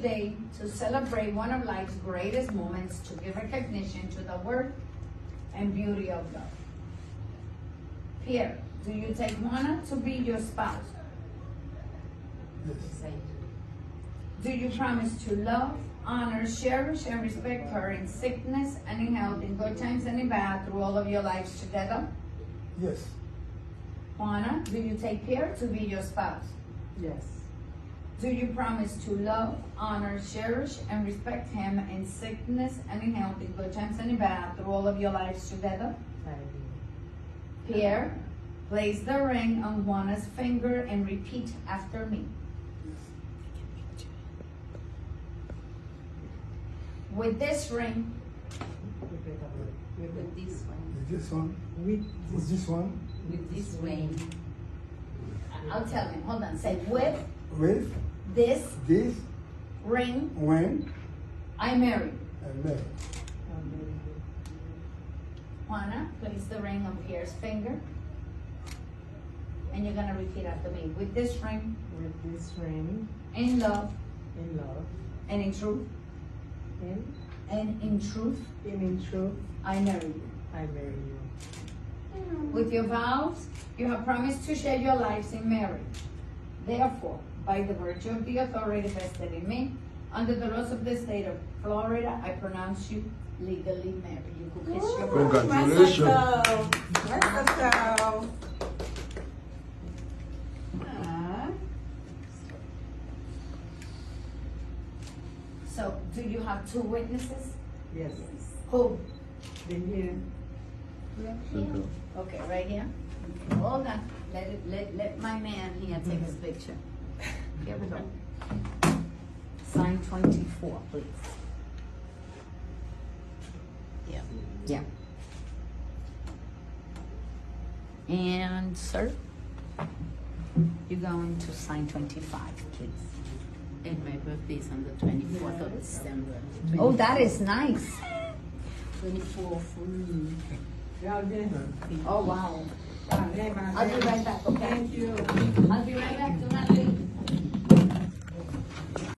today to celebrate one of life's greatest moments, to give recognition to the worth and beauty of love. Pierre, do you take Juana to be your spouse? Yes. Do you promise to love, honor, cherish, and respect her in sickness and in health, in good times and in bad, through all of your lives together? Yes. Juana, do you take Pierre to be your spouse? Yes. Do you promise to love, honor, cherish, and respect him in sickness and in health, in good times and in bad, through all of your lives together? I do. Pierre, place the ring on Juana's finger and repeat after me. With this ring, With this one. With this one. With With this one. With this ring. I'll tell him, hold on, say with With this this ring, when I marry. and marry. Juana, place the ring on Pierre's finger. And you're gonna repeat after me. With this ring, with this ring, in love, in love, and in truth, in in truth, I marry you. I marry you. With your vows, you have promised to share your lives in marriage. Therefore, by the virtue of the authority vested in me, under the laws of the state of Florida, I pronounce you legally married. You could kiss your bride. Congratulations. Let's go. So, do you have two witnesses? Yes. Who? Then here. Okay, right here. Hold on. Let my man here take his picture. Here we go. Sign 24, please. Yeah. Yeah. And sir, you're going to sign 25, please. And my birthday is on the 24th of December. Oh, that is nice. 24 for me. Oh, wow. I'll be right back, okay? Thank you. I'll be right back. Do not leave.